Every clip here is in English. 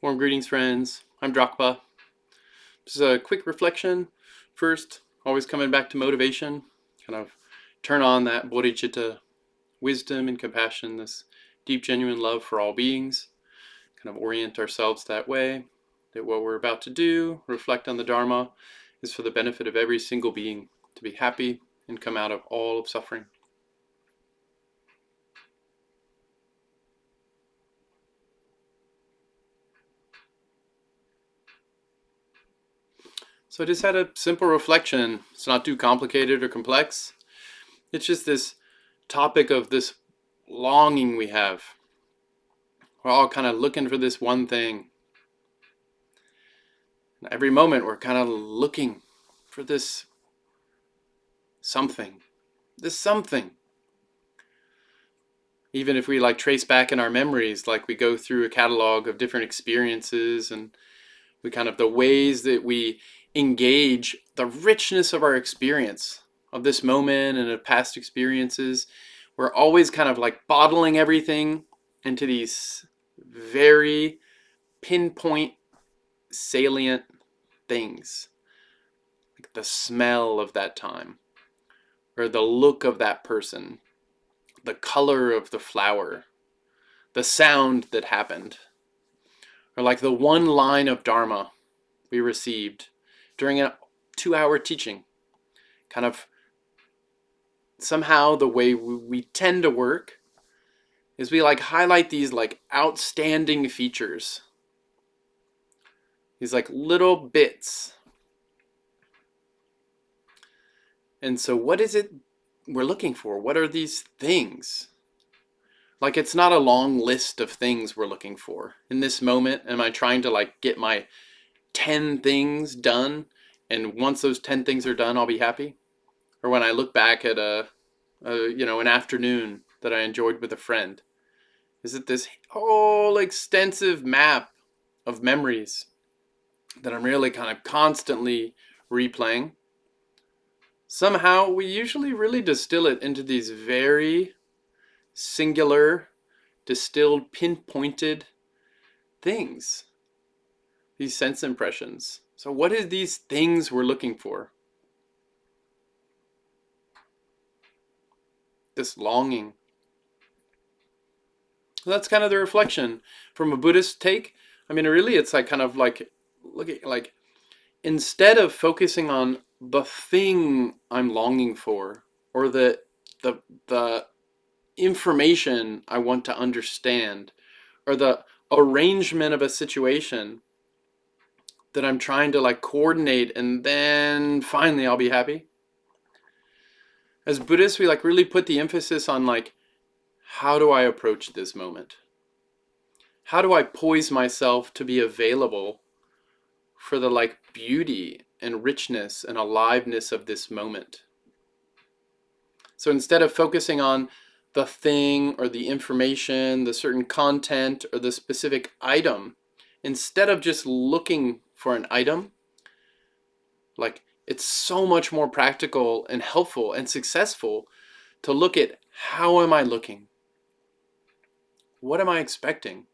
Warm greetings, friends. I'm Drakpa. Just a quick reflection. First, always coming back to motivation. Kind of turn on that bodhicitta wisdom and compassion, this deep, genuine love for all beings. Kind of orient ourselves that way. That what we're about to do, reflect on the Dharma, is for the benefit of every single being to be happy and come out of all of suffering. So I just had a simple reflection. It's not too complicated or complex. It's just this topic of this longing we have. We're all kind of looking for this one thing. And every moment we're kind of looking for this something. This something. Even if we trace back in our memories, we go through a catalog of different experiences and we kind of the ways that we engage the richness of our experience of this moment and of past experiences. We're always kind of bottling everything into these very pinpoint, salient things. Like the smell of that time, or the look of that person, the color of the flower, the sound that happened, or like the one line of Dharma we received during a 2-hour teaching. Kind of somehow the way we tend to work is we highlight these outstanding features. These little bits. And so what is it we're looking for? What are these things? It's not a long list of things we're looking for. In this moment, am I trying to get my 10 things done, and once those 10 things are done, I'll be happy? Or when I look back at an afternoon that I enjoyed with a friend, is it this whole extensive map of memories that I'm really kind of constantly replaying? Somehow we usually really distill it into these very singular, distilled, pinpointed things, these sense impressions. So what are these things we're looking for? This longing. So that's kind of the reflection from a Buddhist take. I mean, really, it's look at instead of focusing on the thing I'm longing for, or the information I want to understand, or the arrangement of a situation that I'm trying to coordinate, and then finally I'll be happy. As Buddhists, we really put the emphasis on how do I approach this moment? How do I poise myself to be available for the beauty and richness and aliveness of this moment? So instead of focusing on the thing or the information, the certain content or the specific item, instead of just looking for an item, it's so much more practical and helpful and successful to look at how am I looking? What am I expecting?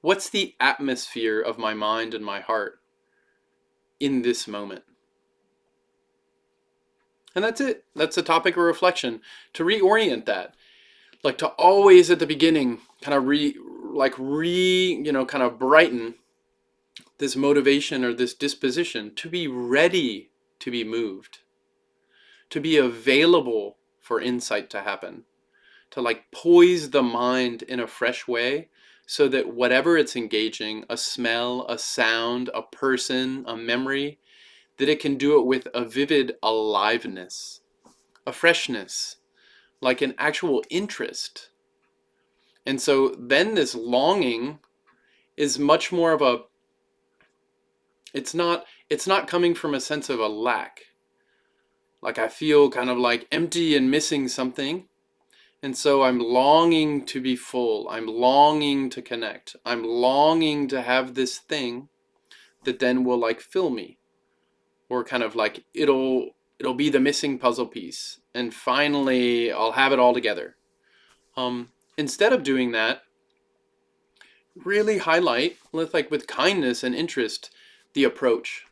What's the atmosphere of my mind and my heart in this moment? And that's it. That's a topic of reflection. To reorient that. To always at the beginning kind of brighten this motivation or this disposition to be ready to be moved, to be available for insight to happen, to poise the mind in a fresh way so that whatever it's engaging, a smell, a sound, a person, a memory, that it can do it with a vivid aliveness, a freshness, an actual interest. And so then this longing is much more of a, it's not coming from a sense of a lack. I feel kind of empty and missing something. And so I'm longing to be full. I'm longing to connect. I'm longing to have this thing that then will fill me. Or kind of it'll be the missing puzzle piece. And finally I'll have it all together. Instead of doing that, really highlight with kindness and interest the approach,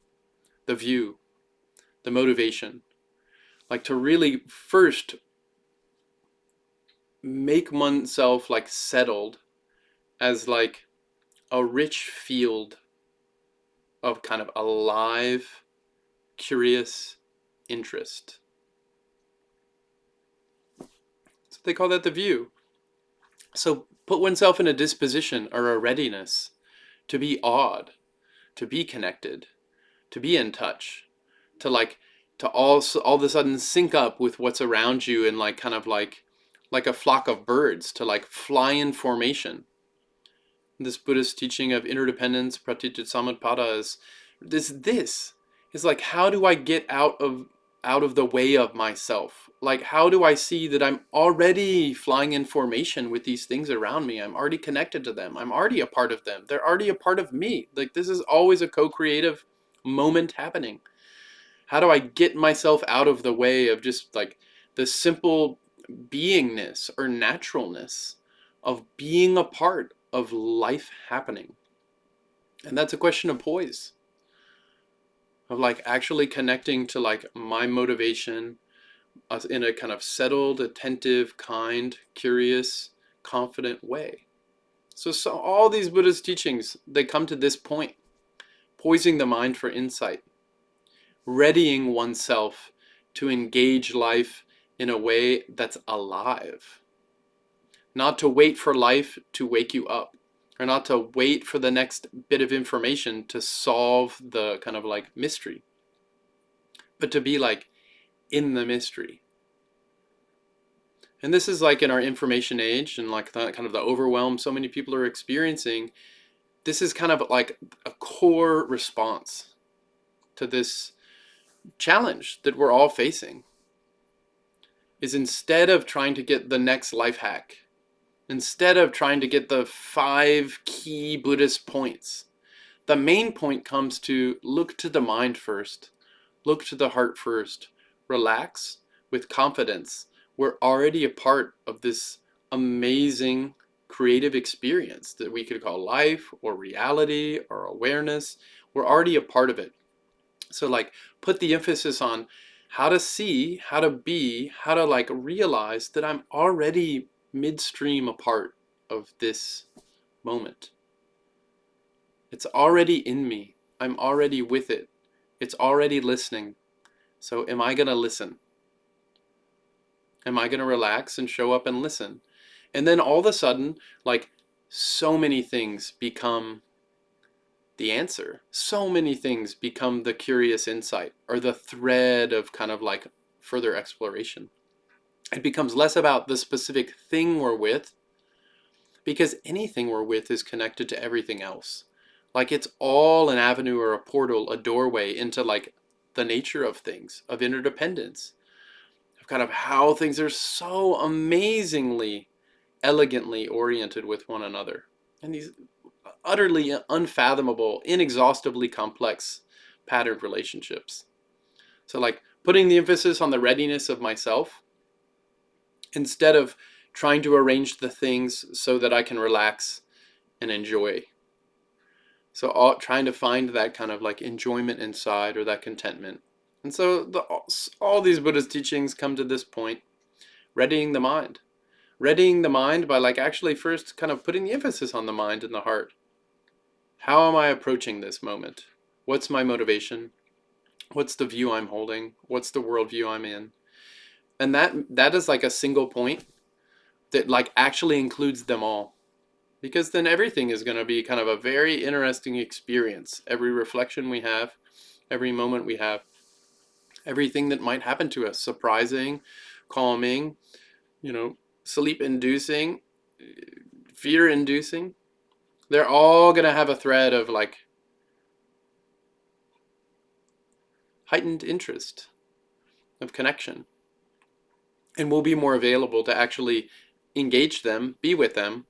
the view, the motivation. Like to really first make oneself like settled as like a rich field of kind of alive, curious interest. So they call that the view. So put oneself in a disposition or a readiness to be awed, to be connected, to be in touch, to like to all of a sudden sync up with what's around you and like kind of like a flock of birds to like fly in formation. This Buddhist teaching of interdependence, pratityasamutpada, is this is like, how do I get out of the way of myself? Like, how do I see that I'm already flying in formation with these things around me? I'm already connected to them. I'm already a part of them. They're already a part of me. Like, this is always a co-creative moment happening. How do I get myself out of the way of just like the simple beingness or naturalness of being a part of life happening? And that's a question of poise, of like actually connecting to like my motivation in a kind of settled, attentive, kind, curious, confident way. So all these Buddhist teachings, they come to this point, poising the mind for insight, readying oneself to engage life in a way that's alive. Not to wait for life to wake you up, or not to wait for the next bit of information to solve the kind of like mystery, but to be like in the mystery. And this is like in our information age and like the kind of the overwhelm so many people are experiencing. This is kind of like a core response to this challenge that we're all facing, is instead of trying to get the next life hack, instead of trying to get the 5 key Buddhist points, the main point comes to look to the mind first, look to the heart first, relax with confidence. We're already a part of this amazing creative experience that we could call life or reality or awareness. We're already a part of it. So like put the emphasis on how to see, how to be, how to like realize that I'm already midstream a part of this moment. It's already in me. I'm already with it. It's already listening. So am I going to listen? Am I going to relax and show up and listen? And then all of a sudden, like so many things become the answer. So many things become the curious insight or the thread of kind of like further exploration. It becomes less about the specific thing we're with, because anything we're with is connected to everything else. Like it's all an avenue or a portal, a doorway into like the nature of things, of interdependence, of kind of how things are so amazingly, elegantly oriented with one another. And these utterly unfathomable, inexhaustibly complex patterned relationships. So like putting the emphasis on the readiness of myself instead of trying to arrange the things so that I can relax and enjoy. So trying to find that kind of like enjoyment inside, or that contentment. And so all these Buddhist teachings come to this point, readying the mind. Readying the mind by like actually first kind of putting the emphasis on the mind and the heart. How am I approaching this moment? What's my motivation? What's the view I'm holding? What's the worldview I'm in? And that is like a single point that like actually includes them all. Because then everything is going to be kind of a very interesting experience. Every reflection we have, every moment we have, everything that might happen to us, surprising, calming, sleep-inducing, fear-inducing, they're all going to have a thread of like heightened interest, of connection. And we'll be more available to actually engage them, be with them,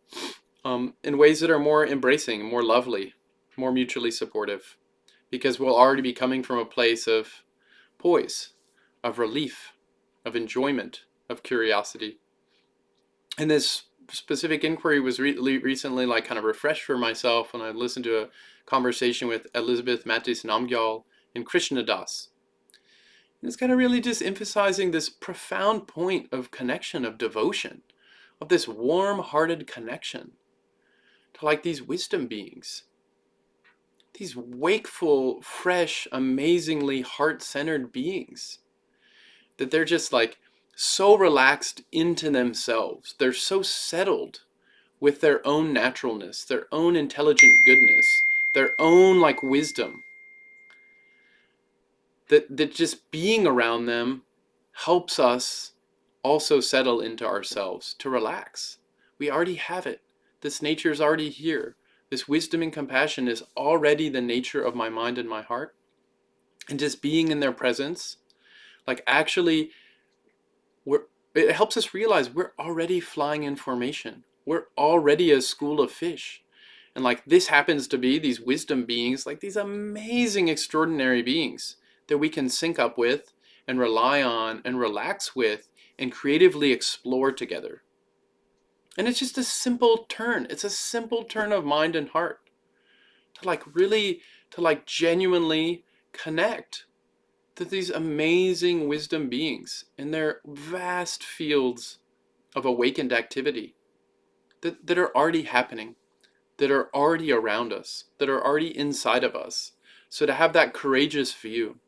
in ways that are more embracing, more lovely, more mutually supportive. Because we'll already be coming from a place of poise, of relief, of enjoyment, of curiosity. And this specific inquiry was recently like kind of refreshed for myself when I listened to a conversation with Elizabeth Mattis Namgyal and Krishna Das. And it's kind of really just emphasizing this profound point of connection, of devotion, of this warm-hearted connection to like these wisdom beings, these wakeful, fresh, amazingly heart-centered beings, that they're just like so relaxed into themselves. They're so settled with their own naturalness, their own intelligent goodness, their own like wisdom, that just being around them helps us also settle into ourselves, to relax. We already have it. This nature is already here. This wisdom and compassion is already the nature of my mind and my heart. And just being in their presence, like actually, it helps us realize we're already flying in formation. We're already a school of fish. And like this happens to be these wisdom beings, like these amazing, extraordinary beings that we can sync up with and rely on and relax with and creatively explore together. And it's just a simple turn. It's a simple turn of mind and heart to like really, to like genuinely connect to these amazing wisdom beings in their vast fields of awakened activity that are already happening, that are already around us, that are already inside of us. So to have that courageous view,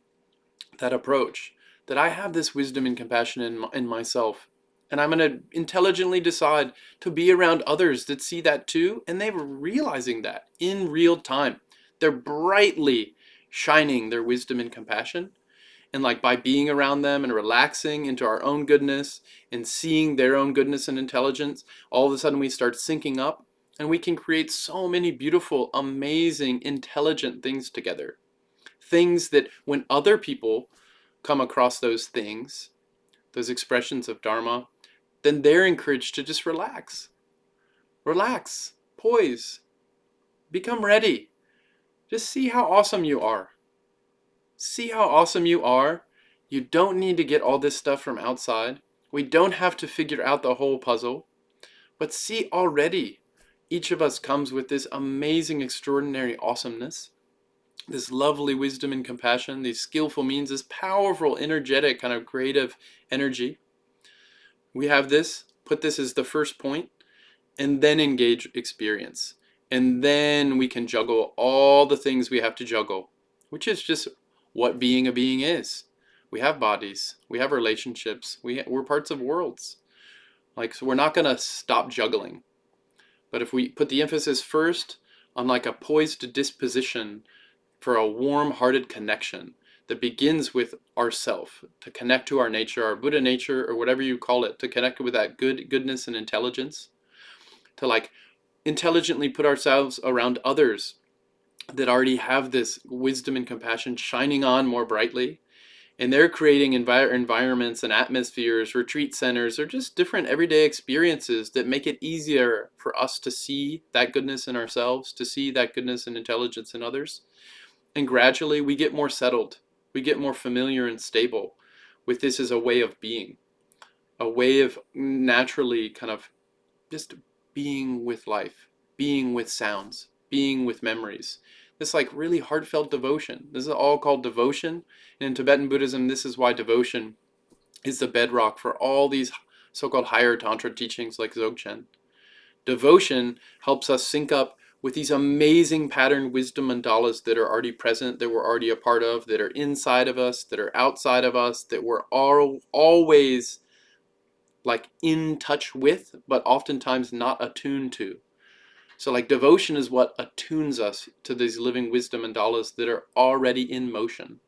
that approach, that I have this wisdom and compassion in myself, and I'm going to intelligently decide to be around others that see that too, and they're realizing that in real time. They're brightly shining their wisdom and compassion, and like by being around them and relaxing into our own goodness and seeing their own goodness and intelligence, all of a sudden we start syncing up, and we can create so many beautiful, amazing, intelligent things together. Things that when other people come across those things, those expressions of Dharma, then they're encouraged to just relax. Relax, poise, become ready. Just see how awesome you are. See how awesome you are. You don't need to get all this stuff from outside. We don't have to figure out the whole puzzle. But see already, each of us comes with this amazing, extraordinary awesomeness, this lovely wisdom and compassion, these skillful means, this powerful, energetic, kind of creative energy. We have this, put this as the first point, and then engage experience. And then we can juggle all the things we have to juggle, which is just what being a being is. We have bodies, we have relationships, we're parts of worlds. Like, so we're not going to stop juggling. But if we put the emphasis first on like a poised disposition for a warm-hearted connection that begins with ourself, to connect to our nature, our Buddha nature, or whatever you call it, to connect with that goodness and intelligence, to like intelligently put ourselves around others that already have this wisdom and compassion shining on more brightly, and they're creating environments and atmospheres, retreat centers, or just different everyday experiences that make it easier for us to see that goodness in ourselves, to see that goodness and intelligence in others. And gradually we get more settled, we get more familiar and stable with this as a way of being, a way of naturally kind of just being with life, being with sounds, being with memories. This like really heartfelt devotion. This is all called devotion. And in Tibetan Buddhism, this is why devotion is the bedrock for all these so-called higher Tantra teachings like Dzogchen. Devotion helps us sync up with these amazing pattern wisdom mandalas that are already present, that we're already a part of, that are inside of us, that are outside of us, that we're always like in touch with, but oftentimes not attuned to. So like devotion is what attunes us to these living wisdom mandalas that are already in motion.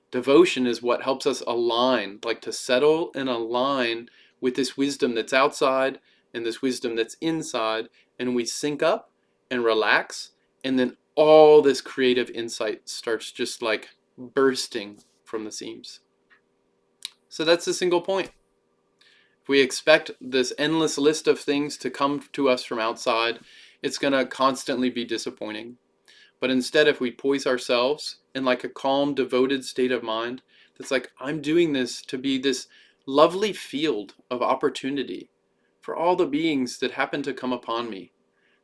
Devotion is what helps us align, like to settle and align with this wisdom that's outside and this wisdom that's inside, and we sync up and relax, and then all this creative insight starts just like bursting from the seams. So that's the single point. If we expect this endless list of things to come to us from outside, it's going to constantly be disappointing. But instead, if we poise ourselves in like a calm, devoted state of mind, that's like, I'm doing this to be this lovely field of opportunity for all the beings that happen to come upon me,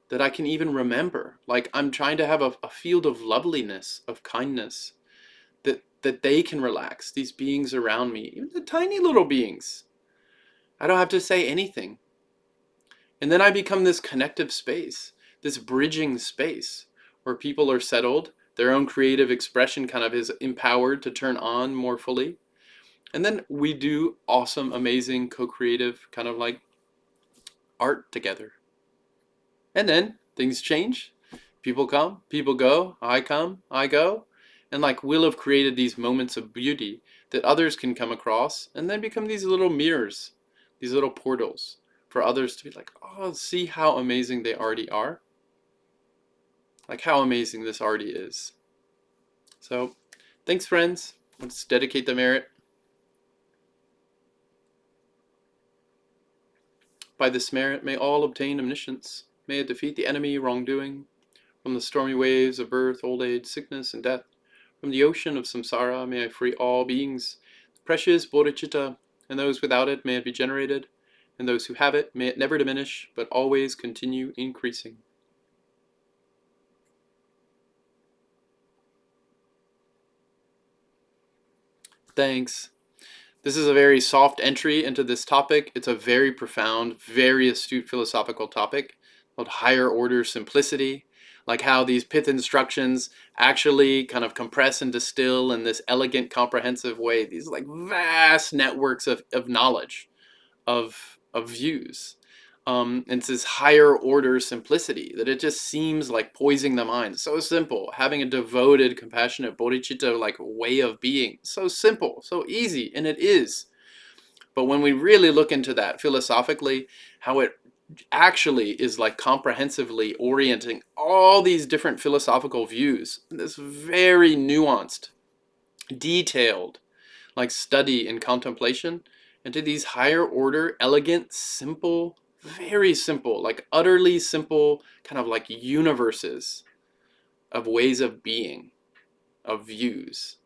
that I can even remember. Like I'm trying to have a field of loveliness, of kindness, that they can relax, these beings around me, even the tiny little beings. I don't have to say anything. And then I become this connective space, this bridging space, where people are settled, their own creative expression kind of is empowered to turn on more fully. And then we do awesome, amazing, co-creative kind of like art together. And then things change. People come, people go, I come, I go. And like we'll have created these moments of beauty that others can come across and then become these little mirrors, these little portals for others to be like, oh, see how amazing they already are. Like how amazing this already is. So thanks, friends. Let's dedicate the merit. By this merit may all obtain omniscience. May it defeat the enemy wrongdoing. From the stormy waves of birth, old age, sickness, and death. From the ocean of samsara may I free all beings. The precious bodhicitta, and those without it may it be generated. And those who have it may it never diminish, but always continue increasing. Thanks. This is a very soft entry into this topic. It's a very profound, very astute philosophical topic called higher order simplicity, like how these pith instructions actually kind of compress and distill in this elegant, comprehensive way, these like vast networks of knowledge, of views. It's this higher order simplicity that it just seems like poising the mind. So simple, having a devoted, compassionate bodhicitta like way of being. So simple, so easy, and it is. But when we really look into that philosophically, how it actually is like comprehensively orienting all these different philosophical views, this very nuanced, detailed, like study and contemplation, into these higher order, elegant, simple, very simple, like utterly simple kind of like universes of ways of being, of views.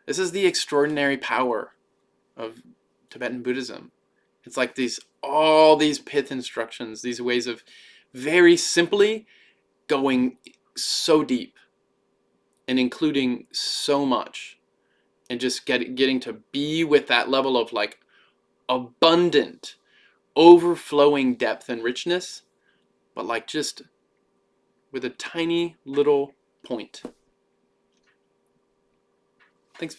This is the extraordinary power of Tibetan Buddhism. It's like all these pith instructions, these ways of very simply going so deep and including so much, and just getting to be with that level of like abundant, overflowing depth and richness, but like just with a tiny little point. Thanks.